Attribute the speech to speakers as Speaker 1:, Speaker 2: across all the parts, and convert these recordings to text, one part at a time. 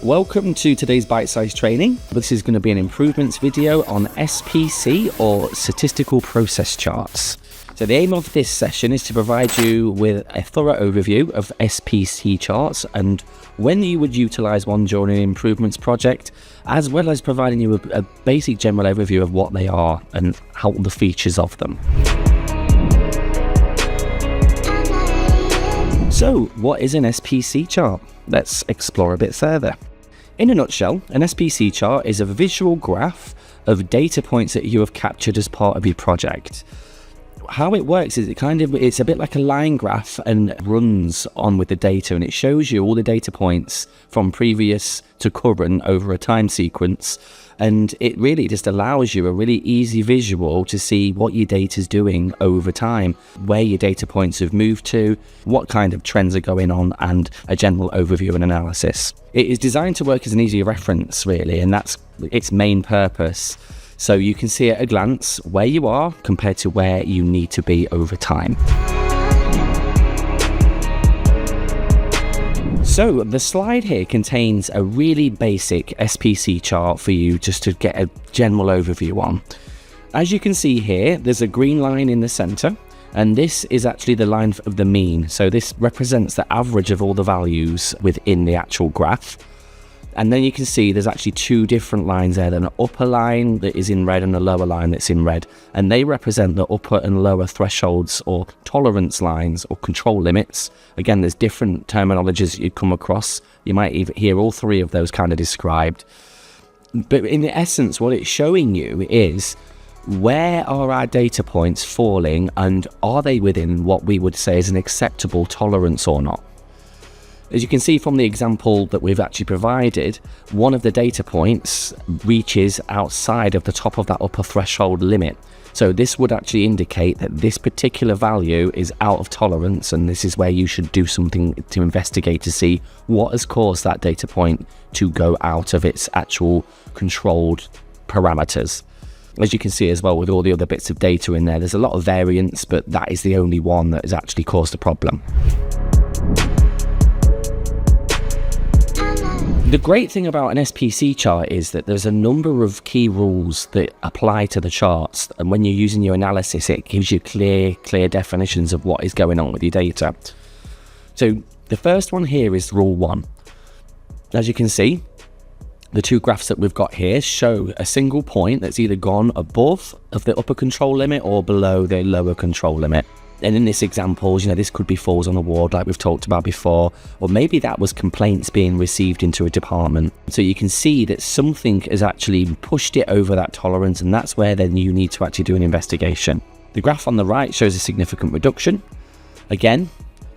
Speaker 1: Welcome to today's bite-sized training. This is going to be an improvements video on SPC, or statistical process charts. So the aim of this session is to provide you with a thorough overview of SPC charts and when you would utilize one during an improvements project, as well as providing you a basic general overview of what they are and how the features of them. So what is an SPC chart? Let's explore a bit further. In a nutshell, an SPC chart is a visual graph of data points that you have captured as part of your project. How it works is it's a bit like a line graph and runs on with the data, and it shows you all the data points from previous to current over a time sequence, and it really just allows you a really easy visual to see what your data is doing over time, where your data points have moved to, what kind of trends are going on, and a general overview and analysis. It is designed to work as an easy reference really, and that's its main purpose. So you can see at a glance where you are compared to where you need to be over time. So the slide here contains a really basic SPC chart for you just to get a general overview on. As you can see here, there's a green line in the center, and this is actually the line of the mean. So this represents the average of all the values within the actual graph. And then you can see there's actually two different lines there, an upper line that is in red and a lower line that's in red. And they represent the upper and lower thresholds or tolerance lines or control limits. Again, there's different terminologies you'd come across. You might even hear all three of those kind of described. But in essence, what it's showing you is where are our data points falling and are they within what we would say is an acceptable tolerance or not. As you can see from the example that we've actually provided, one of the data points reaches outside of the top of that upper threshold limit. So this would actually indicate that this particular value is out of tolerance, and this is where you should do something to investigate to see what has caused that data point to go out of its actual controlled parameters. As you can see as well with all the other bits of data in there, there's a lot of variance, but that is the only one that has actually caused a problem. The great thing about an SPC chart is that there's a number of key rules that apply to the charts, and when you're using your analysis it gives you clear definitions of what is going on with your data. So the first one here is rule 1. As you can see, the two graphs that we've got here show a single point that's either gone above of the upper control limit or below the lower control limit. And in this example, this could be falls on a ward like we've talked about before, or maybe that was complaints being received into a department. So you can see that something has actually pushed it over that tolerance, and that's where then you need to actually do an investigation. The graph on the right shows a significant reduction. Again,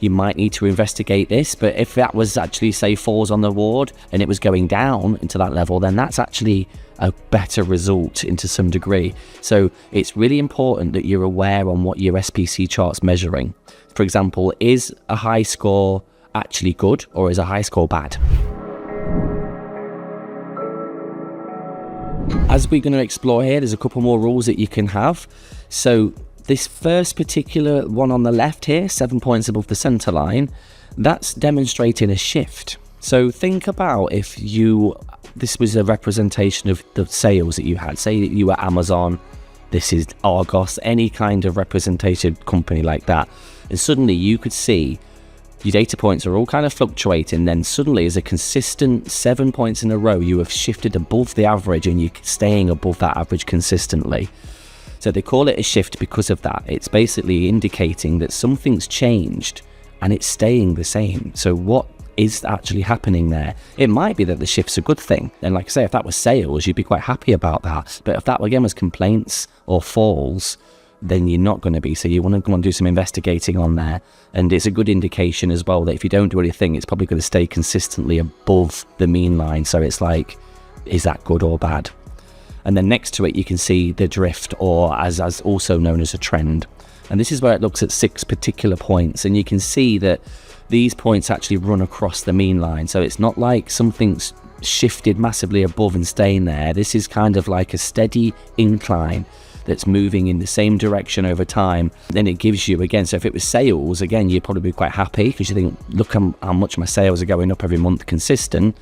Speaker 1: you might need to investigate this, but if that was actually, say, falls on the ward and it was going down into that level, then that's actually a better result into some degree. So it's really important that you're aware on what your SPC chart's measuring. For example, is a high score actually good, or is a high score bad? As we're going to explore here, there's a couple more rules that you can have. So this first particular one on the left here, 7 points above the center line, that's demonstrating a shift. So think about if this was a representation of the sales that you had. Say that you were Amazon, this is Argos, any kind of representation company like that. And suddenly you could see your data points are all kind of fluctuating. Then suddenly as a consistent 7 points in a row, you have shifted above the average and you're staying above that average consistently. So they call it a shift because of that. It's basically indicating that something's changed and it's staying the same. So what is actually happening there? It might be that the shift's a good thing. And like I say, if that was sales, you'd be quite happy about that. But if that again was complaints or falls, then you're not going to be. So you want to go and do some investigating on there. And it's a good indication as well that if you don't do anything, it's probably going to stay consistently above the mean line. So it's like, is that good or bad? And then next to it, you can see the drift, or as also known as a trend. And this is where it looks at 6 particular points. And you can see that these points actually run across the mean line. So it's not like something's shifted massively above and staying there. This is kind of like a steady incline that's moving in the same direction over time. Then it gives you, again, so if it was sales, again, you'd probably be quite happy because you think, look how much my sales are going up every month consistent.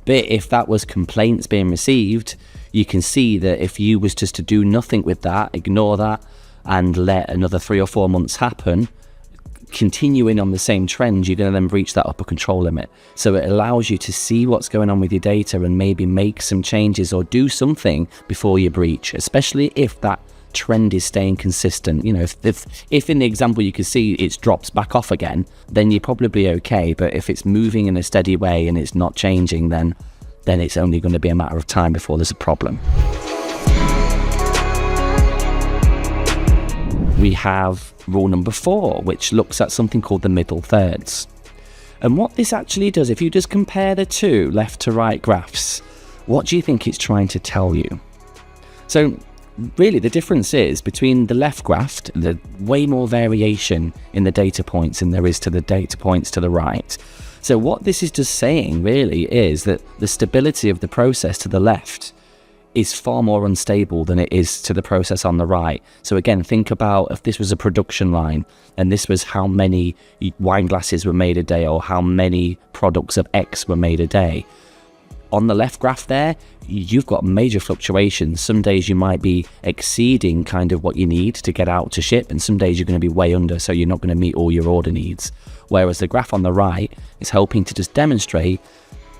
Speaker 1: But if that was complaints being received, you can see that if you was just to do nothing with that, ignore that, and let another 3 or 4 months happen, continuing on the same trend, you're going to then reach that upper control limit. So it allows you to see what's going on with your data and maybe make some changes or do something before you breach, especially if that trend is staying consistent. You know, if in the example you can see it drops back off again, then you're probably okay. But if it's moving in a steady way and it's not changing, then it's only going to be a matter of time before there's a problem. We have rule number 4, which looks at something called the middle thirds. And what this actually does, if you just compare the two left to right graphs, what do you think it's trying to tell you? So really the difference is between the left graph, there's way more variation in the data points than there is to the data points to the right. So what this is just saying really is that the stability of the process to the left is far more unstable than it is to the process on the right. So again, think about if this was a production line and this was how many wine glasses were made a day or how many products of X were made a day. On the left graph there, you've got major fluctuations. Some days you might be exceeding kind of what you need to get out to ship, and some days you're going to be way under, so you're not going to meet all your order needs. Whereas the graph on the right is helping to just demonstrate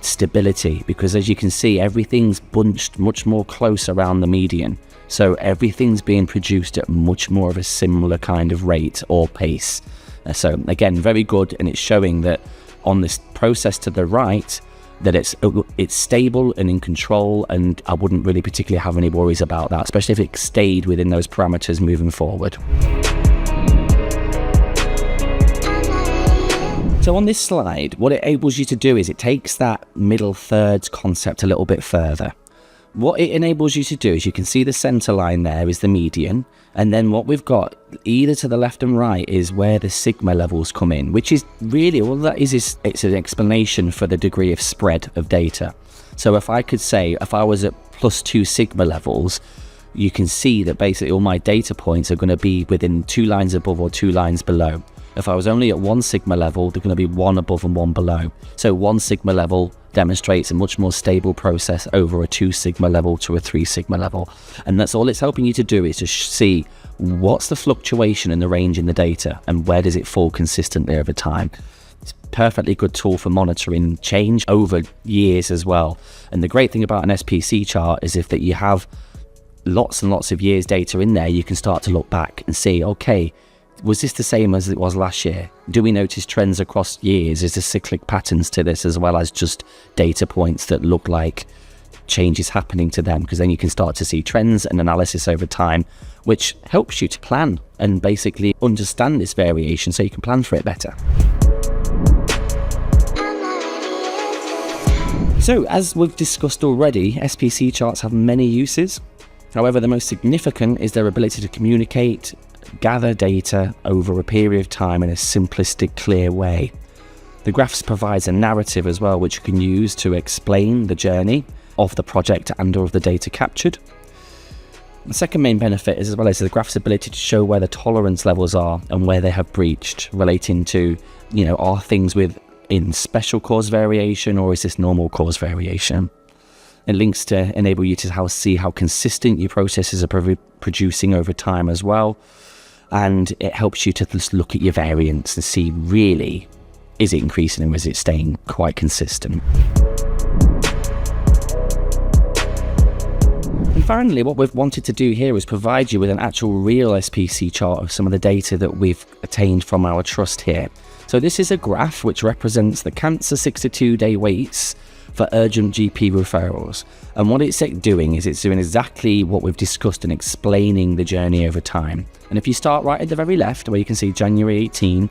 Speaker 1: stability, because as you can see, everything's bunched much more close around the median. So everything's being produced at much more of a similar kind of rate or pace. So again, very good, and it's showing that on this process to the right, that it's stable and in control, and I wouldn't really particularly have any worries about that, especially if it stayed within those parameters moving forward. So on this slide, what it enables you to do is it takes that middle thirds concept a little bit further. What it enables you to do is you can see the center line there is the median, and then what we've got either to the left and right is where the sigma levels come in, which is really all that is it's an explanation for the degree of spread of data. So if I could say, if I was at +2 sigma levels, you can see that basically all my data points are going to be within 2 lines above or 2 lines below. If I was only at 1 sigma level, they're going to be 1 above and 1 below. So 1 sigma level demonstrates a much more stable process over a 2 sigma level to a 3 sigma level. And that's all it's helping you to do, is to see what's the fluctuation in the range in the data and where does it fall consistently over time. It's a perfectly good tool for monitoring change over years as well. And the great thing about an SPC chart is if that you have lots and lots of years data in there, you can start to look back and see, okay, was this the same as it was last year? Do we notice trends across years? Is there cyclic patterns to this as well as just data points that look like changes happening to them? Because then you can start to see trends and analysis over time, which helps you to plan and basically understand this variation so you can plan for it better. So as we've discussed already, SPC charts have many uses. However, the most significant is their ability to communicate, gather data over a period of time in a simplistic, clear way. The graphs provides a narrative as well, which you can use to explain the journey of the project and or of the data captured. The second main benefit is as well as the graph's ability to show where the tolerance levels are and where they have breached, relating to, are things within special cause variation or is this normal cause variation? It links to enable you to see how consistent your processes are producing over time as well. And it helps you to just look at your variance and see really, is it increasing or is it staying quite consistent? And finally, what we've wanted to do here is provide you with an actual real SPC chart of some of the data that we've attained from our trust here. So this is a graph which represents the cancer 62-day waits for urgent GP referrals. And what it's doing is it's doing exactly what we've discussed and explaining the journey over time. And if you start right at the very left, where you can see January 18,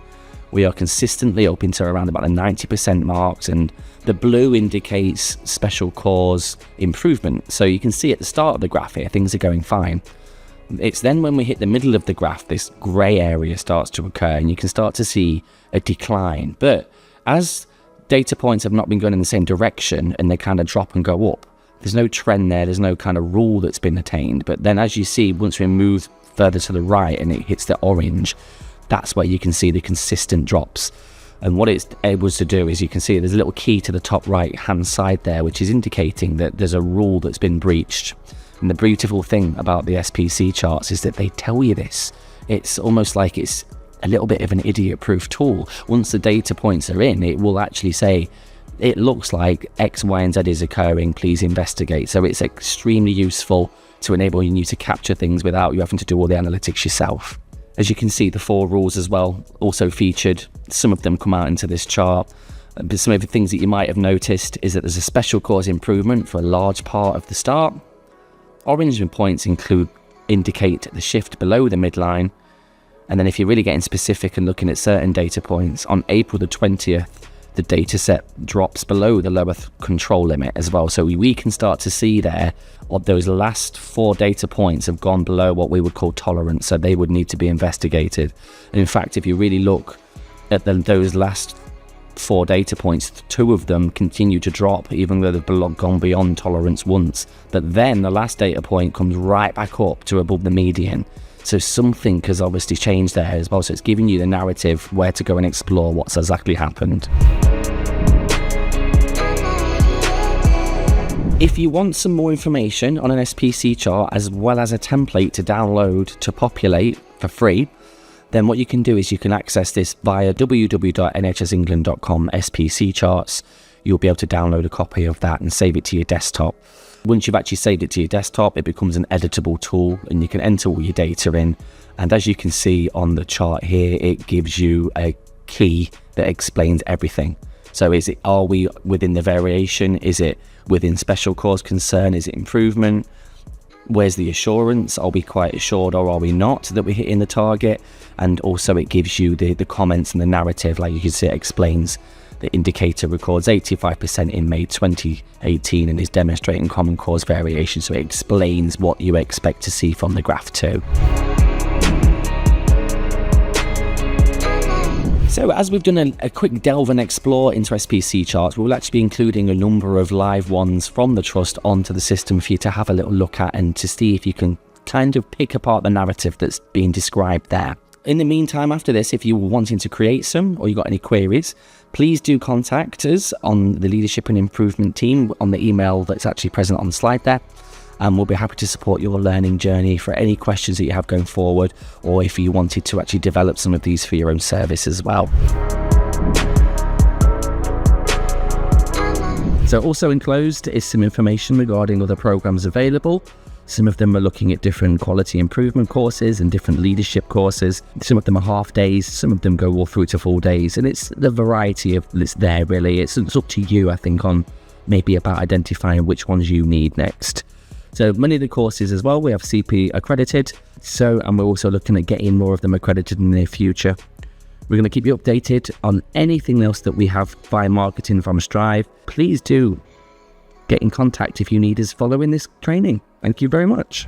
Speaker 1: we are consistently up into around about the 90% marks, and the blue indicates special cause improvement. So you can see at the start of the graph here, things are going fine. It's then when we hit the middle of the graph, this grey area starts to occur and you can start to see a decline. But as data points have not been going in the same direction and they kind of drop and go up, there's no trend there, there's no kind of rule that's been attained. But then as you see, once we move further to the right and it hits the orange, that's where you can see the consistent drops. And what it's able to do is, you can see there's a little key to the top right hand side there, which is indicating that there's a rule that's been breached. And the beautiful thing about the SPC charts is that they tell you this. It's almost like it's a little bit of an idiot-proof tool. Once the data points are in, it will actually say, it looks like X, Y, and Z is occurring, please investigate. So it's extremely useful to enable you to capture things without you having to do all the analytics yourself. As you can see, the 4 rules as well also featured. Some of them come out into this chart. But some of the things that you might have noticed is that there's a special cause improvement for a large part of the start. Orange points indicate the shift below the midline. And then if you're really getting specific and looking at certain data points, on April the 20th, the data set drops below the lower control limit as well. So we can start to see there, of those last 4 data points have gone below what we would call tolerance, so they would need to be investigated. And in fact, if you really look at those last 4 data points, 2 of them continue to drop, even though they've gone beyond tolerance once. But then the last data point comes right back up to above the median. So something has obviously changed there as well. So it's giving you the narrative where to go and explore what's exactly happened. If you want some more information on an SPC chart, as well as a template to download to populate for free, then what you can do is you can access this via www.nhsengland.com SPC charts. You'll be able to download a copy of that and save it to your desktop. Once you've actually saved it to your desktop, it becomes an editable tool and you can enter all your data in. And as you can see on the chart here, it gives you a key that explains everything. So are we within the variation? Is it within special cause concern? Is it improvement? Where's the assurance? Are we quite assured or are we not that we're hitting the target? And also it gives you the comments and the narrative, like you can see it explains. The indicator records 85% in May 2018 and is demonstrating common cause variation, so it explains what you expect to see from the graph too. So as we've done a quick delve and explore into SPC charts, we'll actually be including a number of live ones from the Trust onto the system for you to have a little look at and to see if you can kind of pick apart the narrative that's being described there. In the meantime, after this, if you're wanting to create some or you got any queries, please do contact us on the Leadership and Improvement team on the email that's actually present on the slide there. And we'll be happy to support your learning journey for any questions that you have going forward, or if you wanted to actually develop some of these for your own service as well. So also enclosed is some information regarding other programs available. Some of them are looking at different quality improvement courses and different leadership courses. Some of them are half days, some of them go all through to full days, and it's the variety of that's there really. It's up to you, I think, on maybe about identifying which ones you need next. So many of the courses as well, we have CP accredited, and we're also looking at getting more of them accredited in the near future. We're going to keep you updated on anything else that we have via marketing from Strive. Please do get in contact if you need us following this training. Thank you very much.